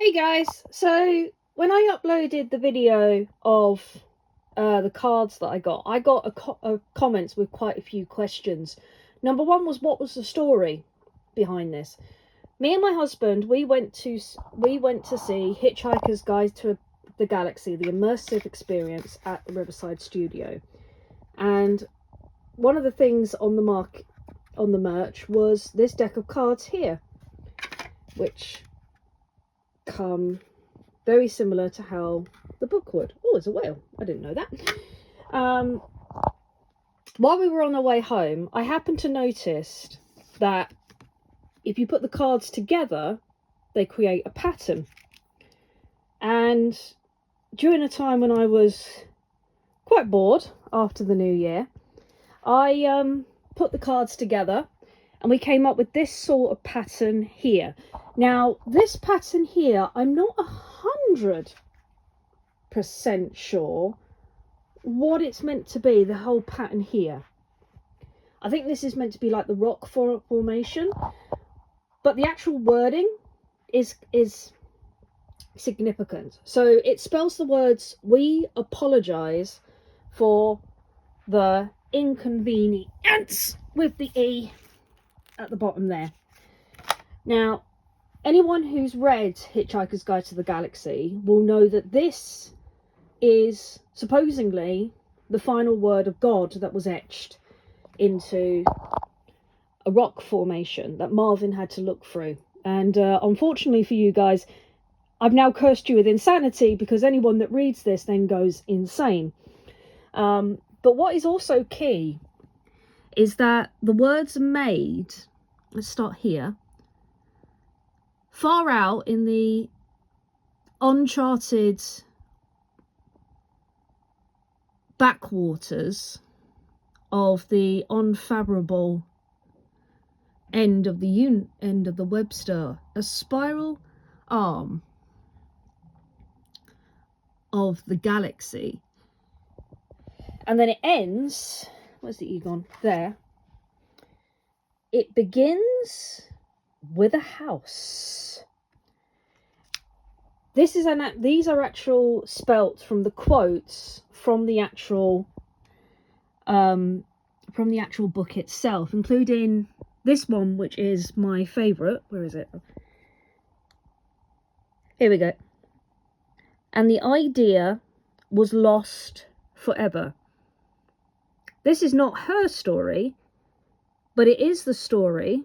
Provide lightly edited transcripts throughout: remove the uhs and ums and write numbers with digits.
Hey guys, so when I uploaded the video of the cards that I got a comments with quite a few questions. Number one was, what was the story behind this? Me and my husband, we went to see Hitchhikers Guide to the Galaxy, the immersive experience at the Riverside Studio, and one of the things on the merch was this deck of cards here, which come very similar to how the book would. Oh, it's a whale. I didn't know that. While we were on our way home, I happened to notice that if you put the cards together, they create a pattern. And during a time when I was quite bored after the new year, I put the cards together and we came up with this sort of pattern here. Now, this pattern here, I'm not 100% sure what it's meant to be, the whole pattern here. I think this is meant to be like the rock formation, but the actual wording is significant. So it spells the words, "We apologize for the inconvenience," with the E at the bottom there. Now, anyone who's read Hitchhiker's Guide to the Galaxy will know that this is supposedly the final word of God that was etched into a rock formation that Marvin had to look through. And unfortunately for you guys, I've now cursed you with insanity, because anyone that reads this then goes insane. But what is also key is that the words are made, let's start here, far out in the uncharted backwaters of the unfathomable end of the Webster, a spiral arm of the galaxy. And then it ends, where's the E gone? There. It begins with a house. These are actual spelt from the quotes from the actual book itself, including this one, which is my favourite. Where is it? Here we go. And the idea was lost forever. This is not her story, but it is the story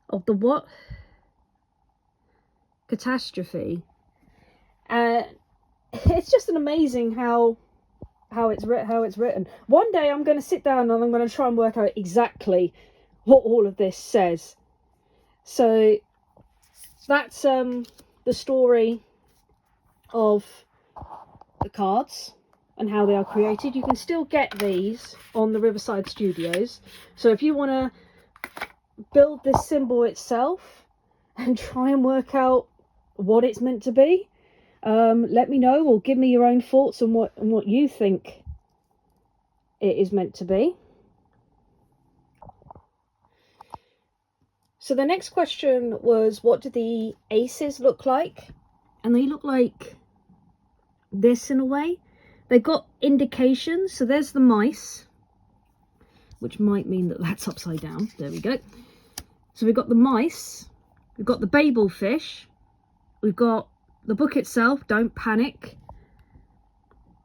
of the what? Catastrophe. It's just an amazing how it's written. One day I'm going to sit down and I'm going to try and work out exactly what all of this says. So that's the story of the cards and how they are created. You can still get these on the Riverside Studios. So if you want to build this symbol itself and try and work out what it's meant to be, let me know, or give me your own thoughts on what you think it is meant to be. So the next question was, what do the aces look like? And they look like this in a way. They've got indications. So there's the mice, which might mean that that's upside down. There we go. So we've got the mice, we've got the Babel fish, we've got the book itself, Don't Panic,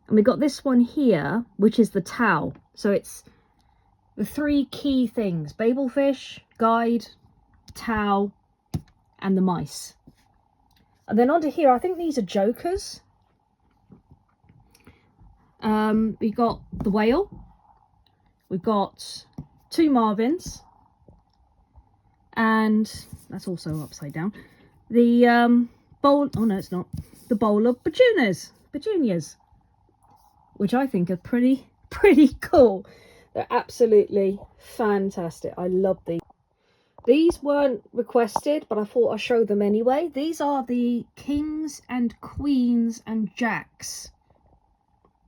and we've got this one here, which is the towel. So it's the three key things: Babel fish, guide, towel, and the mice. And then onto here, I think these are jokers. We've got the whale, we've got two Marvins, and that's also upside down. The bowl, oh no it's not, the bowl of petunias, which I think are pretty cool. They're absolutely fantastic. I love these. These weren't requested, but I thought I'd show them anyway. These are the kings and queens and jacks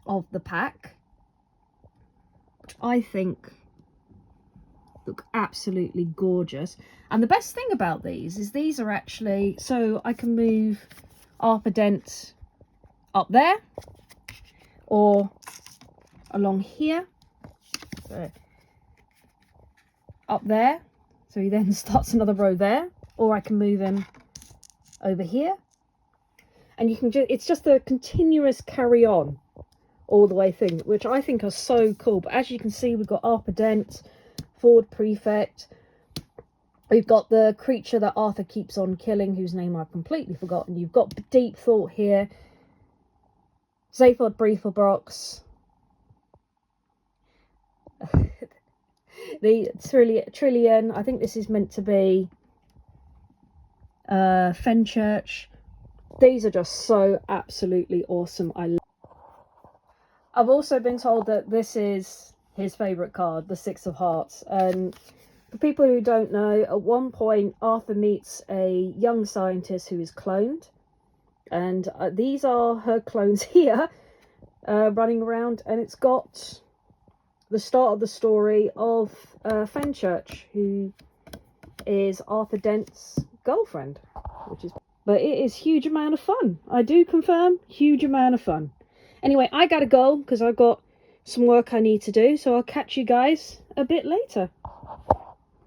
of the pack, which I think look absolutely gorgeous. And the best thing about these is these are actually, so I can move Arthur Dent up there or along here, so up there, so he then starts another row there, or I can move him over here, and you can just, it's just a continuous carry on all the way thing, which I think are so cool. But as you can see, we've got Arthur Dent, Ford Prefect, we've got the creature that Arthur keeps on killing, whose name I've completely forgotten. You've got Deep Thought here, Zaphod Brieflebrox, the Trillion, I think this is meant to be Fenchurch. These are just so absolutely awesome. I've also been told that this is his favourite card, the Six of Hearts. And for people who don't know, at one point Arthur meets a young scientist who is cloned. And these are her clones here, running around. And it's got the start of the story of Fenchurch, who is Arthur Dent's girlfriend. But it is huge amount of fun. I do confirm, huge amount of fun. Anyway, I gotta go because I've got some work I need to do, so I'll catch you guys a bit later.